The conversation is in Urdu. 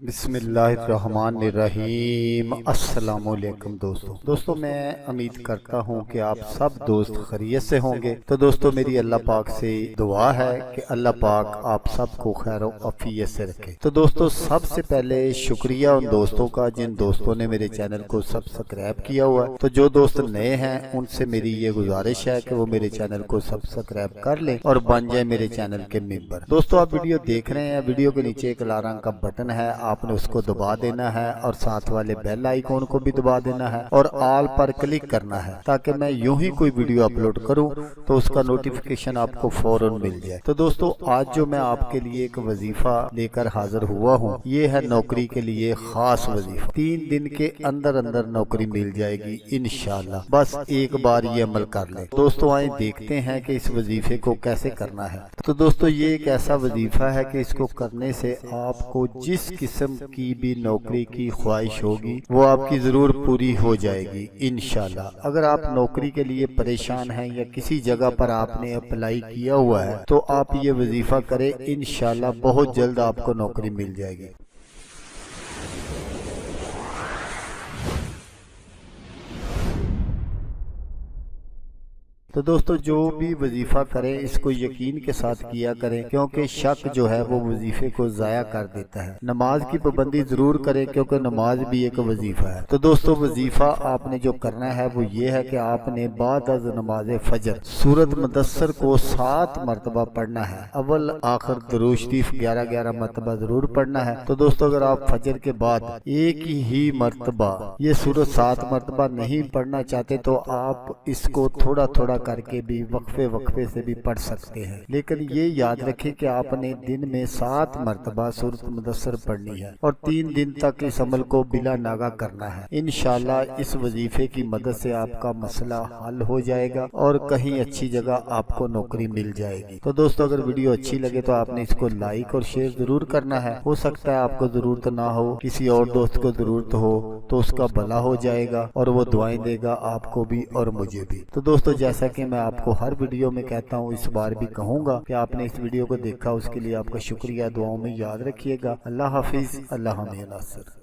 بسم اللہ الرحمن الرحیم۔ السلام علیکم دوستو میں امید کرتا ہوں کہ آپ سب دوست خیریت سے ہوں گے۔ تو دوستو میری اللہ پاک سے دعا ہے کہ اللہ پاک آپ سب کو خیر و عافیت سے رکھے۔ تو دوستو سب سے پہلے شکریہ ان دوستوں کا جن دوستوں نے میرے چینل کو سبسکرائب کیا ہوا ہے۔ تو جو دوست نئے ہیں ان سے میری یہ گزارش ہے کہ وہ میرے چینل کو سبسکرائب کر لیں اور بن جائیں میرے چینل کے ممبر۔ دوستو آپ ویڈیو دیکھ رہے ہیں، ویڈیو کے نیچے ایک لال رنگ کا بٹن ہے، آپ نے اس کو دبا دینا ہے اور ساتھ والے بیل آئیکن کو بھی دبا دینا ہے اور آل پر کلک کرنا ہے تاکہ میں یوں ہی کوئی ویڈیو اپلوڈ کروں تو اس کا نوٹیفیکیشن آپ کو فوراً مل جائے۔ تو دوستو آج جو میں آپ کے لیے ایک وظیفہ لے کر حاضر ہوا ہوں، یہ ہے نوکری کے لیے خاص وظیفہ۔ 3 دن کے اندر نوکری مل جائے گی انشاءاللہ، بس ایک بار یہ عمل کر لیں۔ دوستو آئیں دیکھتے ہیں کہ اس وظیفے کو کیسے کرنا ہے۔ تو دوستو یہ ایک ایسا وظیفہ ہے کہ اس کو کرنے سے آپ کو جس قسم کی بھی نوکری کی خواہش ہوگی وہ آپ کی ضرور پوری ہو جائے گی انشاءاللہ۔ اگر آپ نوکری کے لیے پریشان ہیں یا کسی جگہ پر آپ نے اپلائی کیا ہوا ہے تو آپ یہ وظیفہ کریں، انشاءاللہ بہت جلد آپ کو نوکری مل جائے گی۔ تو دوستو جو بھی وظیفہ کریں اس کو یقین کے ساتھ کیا کریں، کیونکہ شک جو ہے وہ وظیفے کو ضائع کر دیتا ہے۔ نماز کی پابندی ضرور کریں کیونکہ نماز بھی ایک وظیفہ ہے۔ تو دوستو وظیفہ آپ نے جو کرنا ہے وہ یہ ہے کہ آپ نے بعد از نماز فجر سورۃ مدثر کو 7 مرتبہ پڑھنا ہے۔ اول آخر درود شریف 11 مرتبہ ضرور پڑھنا ہے۔ تو دوستو اگر آپ فجر کے بعد ایک ہی مرتبہ یہ سورۃ 7 مرتبہ نہیں پڑھنا چاہتے تو آپ اس کو تھوڑا کر کے بھی وقفے سے بھی پڑھ سکتے ہیں، لیکن یہ یاد رکھیں کہ آپ نے دن میں 7 مرتبہ سورۃ مدثر پڑھنی ہے اور 3 دن تک اس عمل کو بلا ناغہ کرنا ہے۔ انشاءاللہ اس وظیفے کی مدد سے آپ کا مسئلہ حل ہو جائے گا اور کہیں اچھی جگہ آپ کو نوکری مل جائے گی۔ تو دوستو اگر ویڈیو اچھی لگے تو آپ نے اس کو لائک اور شیئر ضرور کرنا ہے۔ ہو سکتا ہے آپ کو ضرورت نہ ہو، کسی اور دوست کو ضرورت ہو تو اس کا بھلا ہو جائے گا اور وہ دعائیں دے گا آپ کو بھی اور مجھے بھی۔ تو دوستو جیسا کہ میں آپ کو ہر ویڈیو میں کہتا ہوں، اس بار بھی کہوں گا کہ آپ نے اس ویڈیو کو دیکھا، اس کے لیے آپ کا شکریہ، دعاؤں میں یاد رکھیے گا۔ اللہ حافظ، اللہ حامی ناصر۔